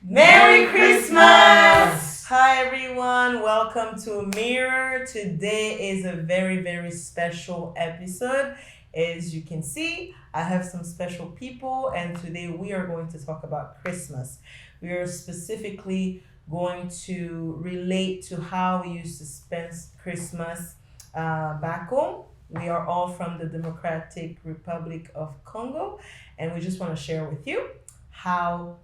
Merry Christmas! Hi everyone, welcome to Mirror. Today is a very special episode. As you can see, I have some special people, and today we are going to talk about Christmas. We are specifically going to relate to how we used to spend Christmas back home. We are all from the Democratic Republic of Congo, and we just want to share with you how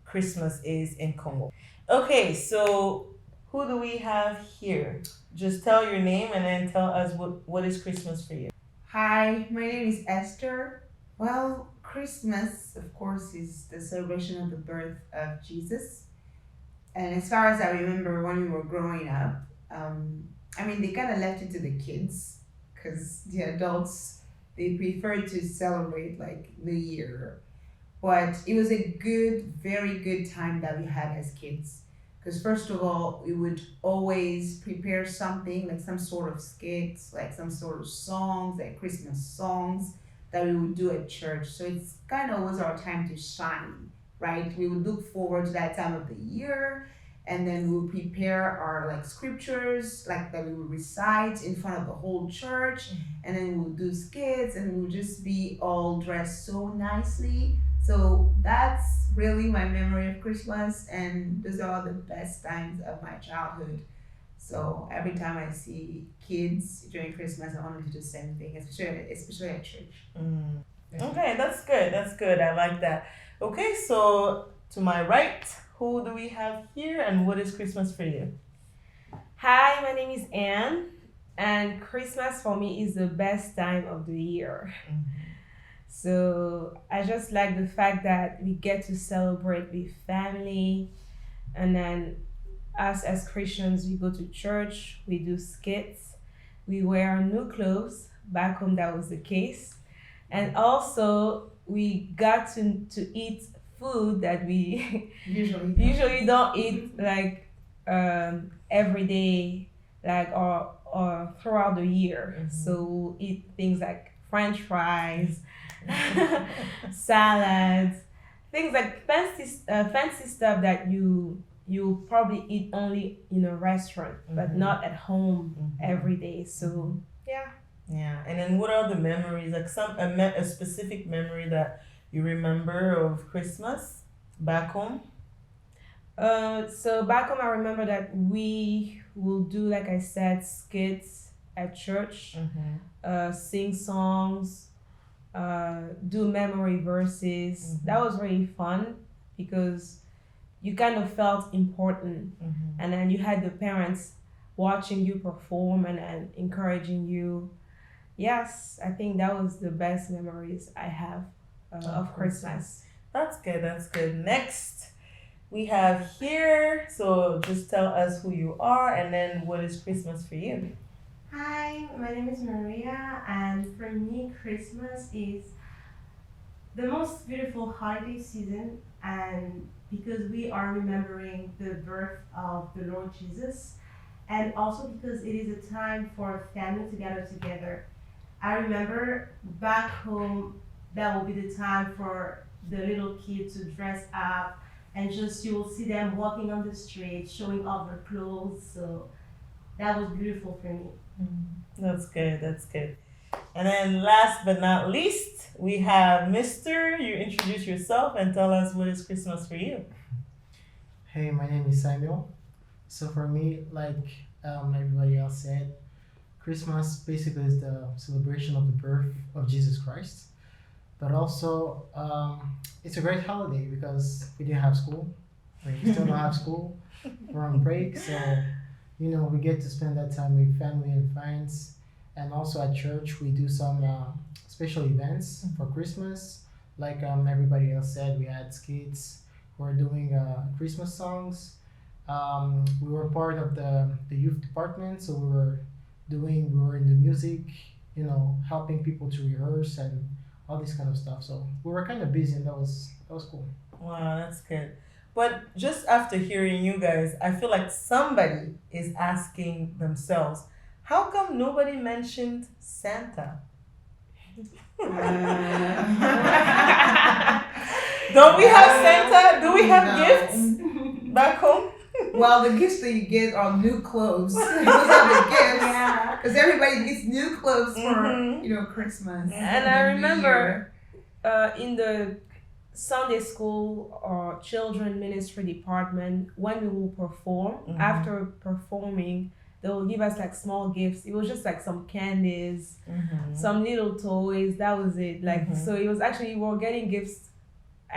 Christmas is in Congo. Okay, so who do we have here? Just tell your name and then tell us what is Christmas for you. Hi, my name is Esther. Well, Christmas, of course, is the celebration of the birth of Jesus. And as far as I remember when we were growing up, they kind of left it to the kids because the adults, they preferred to celebrate like New Year. But it was a good, very good time that we had as kids. Because first of all, we would always prepare something like some sort of skits, like some sort of songs, like Christmas songs that we would do at church. So it's kind of was our time to shine, right? We would look forward to that time of the year, and then we would prepare our like scriptures, like that we would recite in front of the whole church, and then we would do skits, and we would just be all dressed so nicely. So that's really my memory of Christmas, and those are all the best times of my childhood. So every time I see kids during Christmas, I want them to do the same thing, especially at church. Mm. Okay, that's good. That's good. I like that. Okay, so to my right, who do we have here and what is Christmas for you? Hi, my name is Anne, and Christmas for me is the best time of the year. So I just like the fact that we get to celebrate with family, and then us as Christians, we go to church, we do skits, we wear new clothes. Back home, that was the case, and also we got to eat food that we usually don't eat like every day, like or throughout the year. So we'll eat things like French fries, salads, things like fancy stuff that you probably eat only in a restaurant, but not at home every day. So yeah. Yeah, and then what are the memories? Like a specific memory that you remember of Christmas back home? So back home, I remember that we will do, like I said, skits at church, sing songs, do memory verses. That was really fun because you kind of felt important, and then you had the parents watching you perform and encouraging you. Yes, I think that was the best memories I have of Christmas. That's good. That's good. Next, we have here. So just tell us who you are and then what is Christmas for you. Hi, my name is Maria, and for me, Christmas is the most beautiful holiday season, and because we are remembering the birth of the Lord Jesus, and also because it is a time for family to gather together. I remember back home, that will be the time for the little kids to dress up, and just you will see them walking on the street, showing off their clothes. So that was beautiful for me. That's good. That's good. And then last but not least, we have Mr. You introduce yourself and tell us what is Christmas for you. Hey, my name is Samuel. So for me, like everybody else said, Christmas basically is the celebration of the birth of Jesus Christ. But also, it's a great holiday because we didn't have school. We still don't have school. We're on break, so we get to spend that time with family and friends. And also at church, we do some special events for Christmas. Like everybody else said, we had skits. We're doing Christmas songs. We were part of the youth department, so we were in the music, helping people to rehearse and all this kind of stuff. So we were kind of busy, and that was cool. Wow, that's good. But just after hearing you guys, I feel like somebody is asking themselves, how come nobody mentioned Santa? Don't we have Santa? Do we have gifts? back home? Well, the gifts that you get are new clothes. Those are the gifts. Yeah. Because everybody gets new clothes for, Mhm. Christmas. And the I New remember Year. in the Sunday school or children ministry department, when we will perform, Mhm. after performing, they will give us like small gifts. It was just like some candies, some little toys. That was it. Like, Mhm. so it was actually, we were getting gifts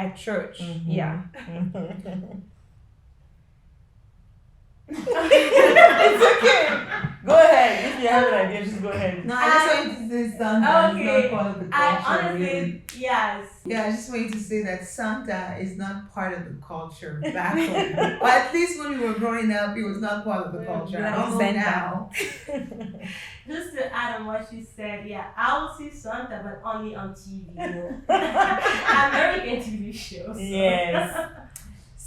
at church. Mhm. Yeah. It's okay. Go ahead. If you have an idea, just go ahead. No, I just want you to say Santa is not part of the culture. I honestly, really. yes. Yeah, I just want you to say that Santa is not part of the culture back home. Or at least when we were growing up, it was not part of the culture. I don't know Santa. now. Just to add on what she said, yeah, I will see Santa, but only on TV. American TV shows. Yes.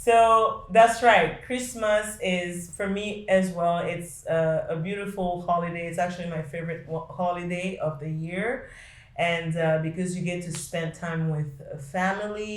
So that's right. Christmas is, for me as well, it's a beautiful holiday. It's actually my favorite holiday of the year. And because you get to spend time with family,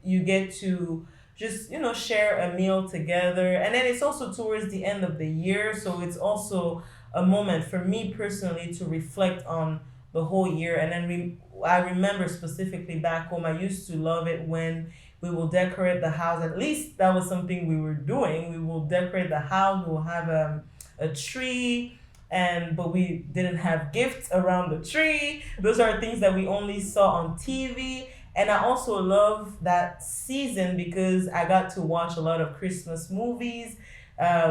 you get to just share a meal together, and then it's also towards the end of the year, so it's also a moment for me personally to reflect on the whole year. And then I remember specifically back home, I used to love it when we will decorate the house. At least that was something we were doing. We will decorate the house. We'll have a tree, but we didn't have gifts around the tree. Those are things that we only saw on TV. And I also love that season because I got to watch a lot of Christmas movies.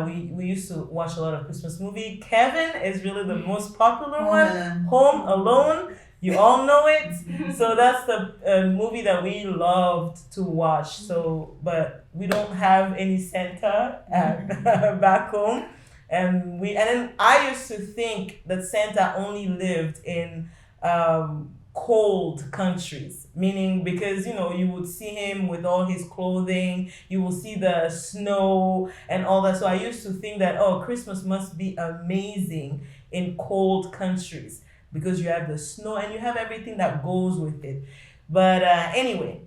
We used to watch a lot of Christmas movie. Kevin is really the most popular one. Home Alone. You all know it. So that's the movie that we loved to watch. So, but we don't have any Santa back home. And then I used to think that Santa only lived in cold countries, meaning because you would see him with all his clothing, you will see the snow and all that. So I used to think that Christmas must be amazing in cold countries because you have the snow and you have everything that goes with it. But anyway,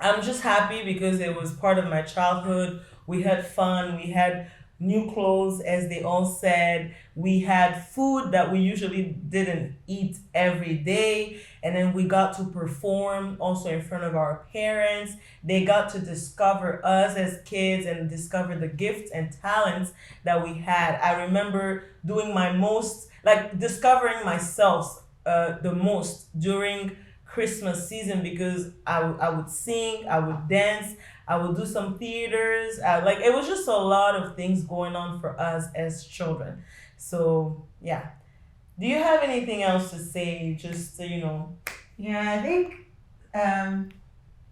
I'm just happy because it was part of my childhood. We had fun. We had new clothes, as they all said. We had food that we usually didn't eat every day. And then we got to perform also in front of our parents. They got to discover us as kids and discover the gifts and talents that we had. I remember doing my most, like discovering myself the most during Christmas season because I would sing, I would dance, I would do some theaters. Like it was just a lot of things going on for us as children. So yeah. Do you have anything else to say? Just Yeah, I think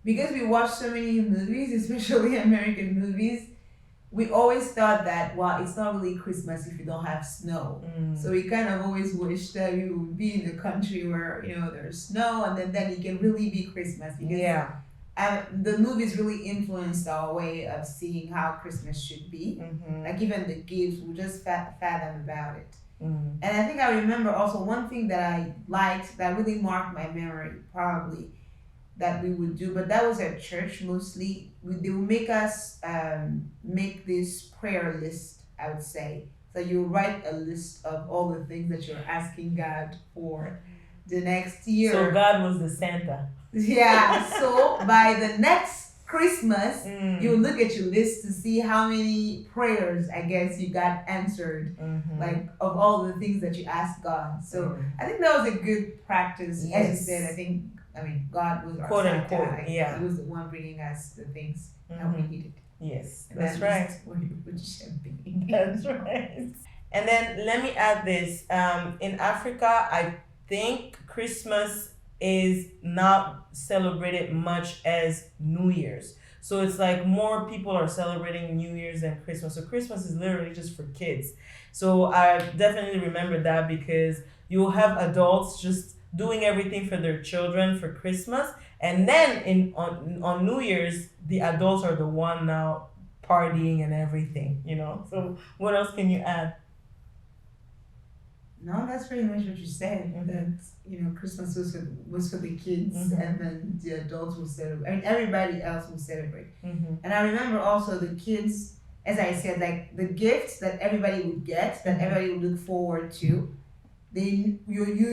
because we watch so many movies, especially American movies, we always thought that, well, it's not really Christmas if you don't have snow. So we kind of always wish that we would be in a country where, there's snow and then it can really be Christmas. Because the movies really influenced our way of seeing how Christmas should be. Like even the gifts, we just fathom about it. And I think I remember also one thing that I liked that really marked my memory, probably, that we would do, but that was at church mostly. They would make us make this prayer list, I would say. So you write a list of all the things that you're asking God for the next year. So God was the Santa. Yeah, so by the next Christmas, you look at your list to see how many prayers, I guess, you got answered, like of all the things that you asked God. So I think that was a good practice. Yes. As you said, I mean, God was our Quote Santa. unquote, yeah. He was the one bringing us the things that we needed. Yes, And that's that right. list where you put champagne. That's right. And then let me add this. In Africa, I think Christmas is not celebrated much as New Year's. So it's like more people are celebrating New Year's than Christmas. So Christmas is literally just for kids. So I definitely remember that because you'll have adults just doing everything for their children for Christmas. And then on New Year's, the adults are the one now partying and everything, So what else can you add? No, that's pretty much what you said. Mhm. That Christmas was for the kids, Mhm. and then the adults will celebrate. I mean, everybody else will celebrate. Mm-hmm. And I remember also the kids, as I said, like the gifts that everybody would get, that Mhm. everybody would look forward to. You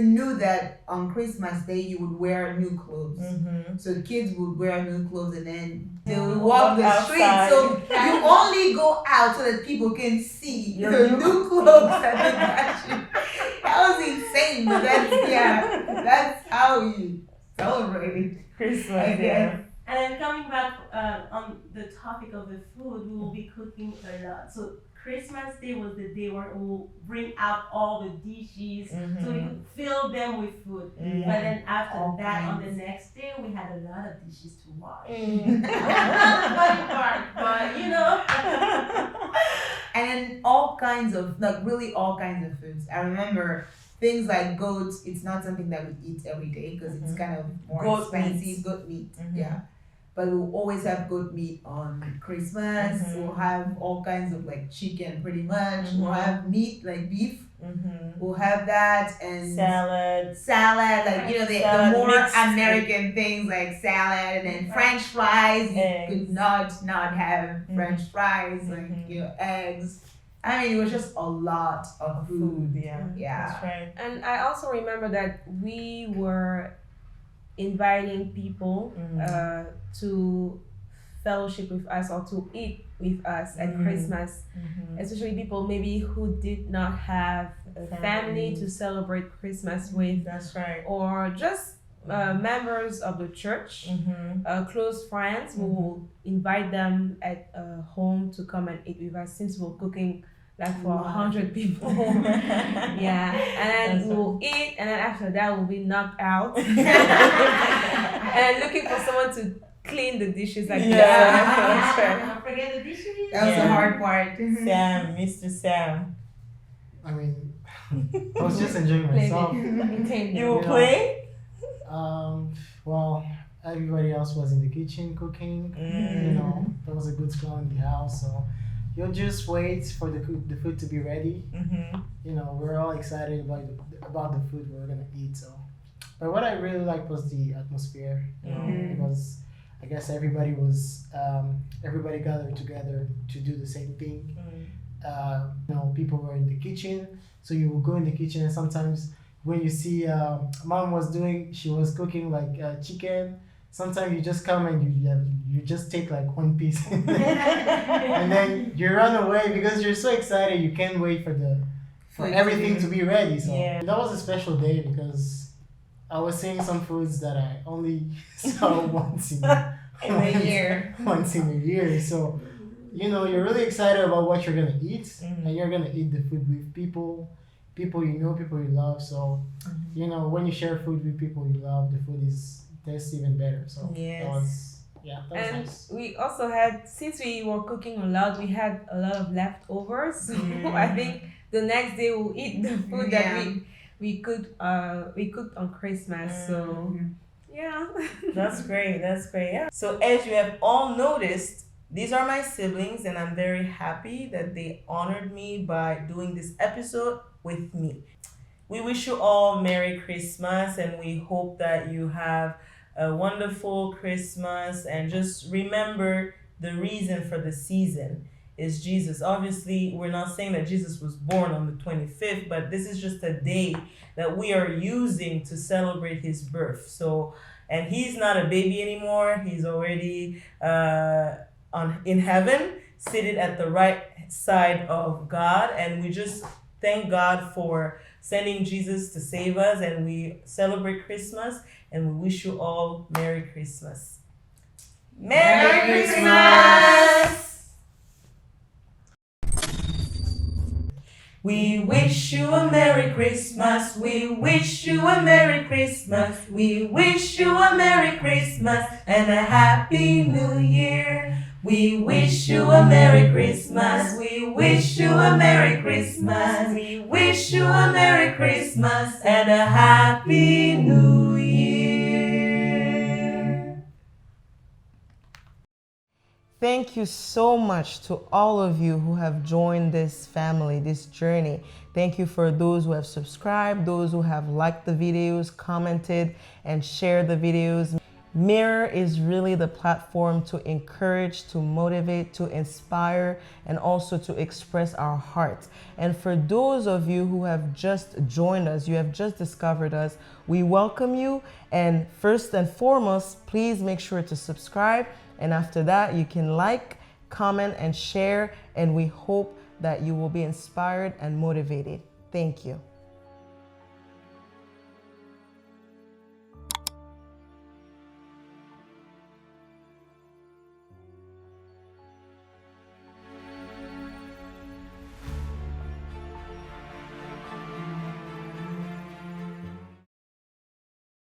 knew that on Christmas Day you would wear new clothes. Mm-hmm. So kids would wear new clothes, and then they would Walk walk the street. outside. So you only go out so that people can see Your the new new clothes that they got you. That was insane, but that's how we celebrate. Christmas, I guess. And then coming back on the topic of the food, we will be cooking a lot. So Christmas Day was the day where we will bring out all the dishes so we could fill them with food. Mhm. But then after All that, on kinds. the next day, we had a lot of dishes to wash. Mm. Funny part, but you know. And then all kinds of, like really all kinds of foods. I remember things like goat, it's not something that we eat every day because it's Mhm. kind of more Goat expensive. meat. Goat meat, Mhm. yeah. But we'll always have goat meat on Christmas. Mhm. We'll have all kinds of like chicken pretty much. We'll Mhm. have meat like beef. Mm-hmm. We'll have that and Salad. salad, like the Salad more mixed with- American things like salad and then French fries. You Eggs. could not have French fries, like Mhm. eggs. I mean, it was just a lot of Food, food. yeah. Yeah. That's right. And I also remember that we were inviting people to fellowship with us or to eat with us at Mhm. Christmas, Mm-hmm. especially people maybe who did not have a family to celebrate Christmas with, That's right. or just members of the church, Mm-hmm. close friends. We will invite them at home to come and eat with us since we're cooking like for Wow. 100 people. Yeah, and That's then we'll eat, and then after that we'll be knocked out and looking for someone to clean the dishes like That's right. Don't forget the dishes. That was the Yeah. hard part. Sam, Mr. Sam. I mean, I was just enjoying Play myself. You were Yeah. playing? Well, everybody else was in the kitchen cooking. You know, there was a good smell in the house, so you'll just wait for the food to be ready. Mm-hmm. You know, we're all excited about the food we're gonna eat. So, but what I really liked was the atmosphere. You know, Mhm. because I guess everybody gathered together to do the same thing. You know, people were in the kitchen, so you will go in the kitchen, and sometimes when you see mom she was cooking like chicken. Sometimes you just come and you just take like one piece, and then you run away because you're so excited. You can't wait for everything to be ready. So Yeah. that was a special day because I was seeing some foods that I only saw once in a year. Once in a year. So you know, you're really excited about what you're gonna eat, Mhm. and you're gonna eat the food with people you know, people you love. So you know, when you share food with people you love, the food tastes even better. So Yes. that was And nice. we also had, since we were cooking a lot, we had a lot of leftovers. So I think the next day we'll eat the food that we cooked on Christmas. So yeah. That's great. That's great. Yeah. So as you have all noticed, these are my siblings, and I'm very happy that they honored me by doing this episode with me. We wish you all Merry Christmas, and we hope that you have a wonderful Christmas. And just remember, the reason for the season is Jesus. Obviously, we're not saying that Jesus was born on the 25th, but this is just a day that we are using to celebrate his birth. So, and he's not a baby anymore. He's already in heaven, seated at the right side of God, and we just thank God for sending Jesus to save us, and we celebrate Christmas, and we wish you all Merry Christmas. Merry Christmas! We wish you a Merry Christmas. We wish you a Merry Christmas. We wish you a Merry Christmas and a Happy New Year. We wish you a Merry Christmas. We wish you a Merry Christmas. We wish you a Merry Christmas and a Happy New Year. Thank you so much to all of you who have joined this family, this journey. Thank you for those who have subscribed, those who have liked the videos, commented, and shared the videos. Mirror is really the platform to encourage, to motivate, to inspire, and also to express our hearts. And for those of you who have just joined us, you have just discovered us, we welcome you. And first and foremost, please make sure to subscribe. And after that, you can like, comment, and share. And we hope that you will be inspired and motivated. Thank you.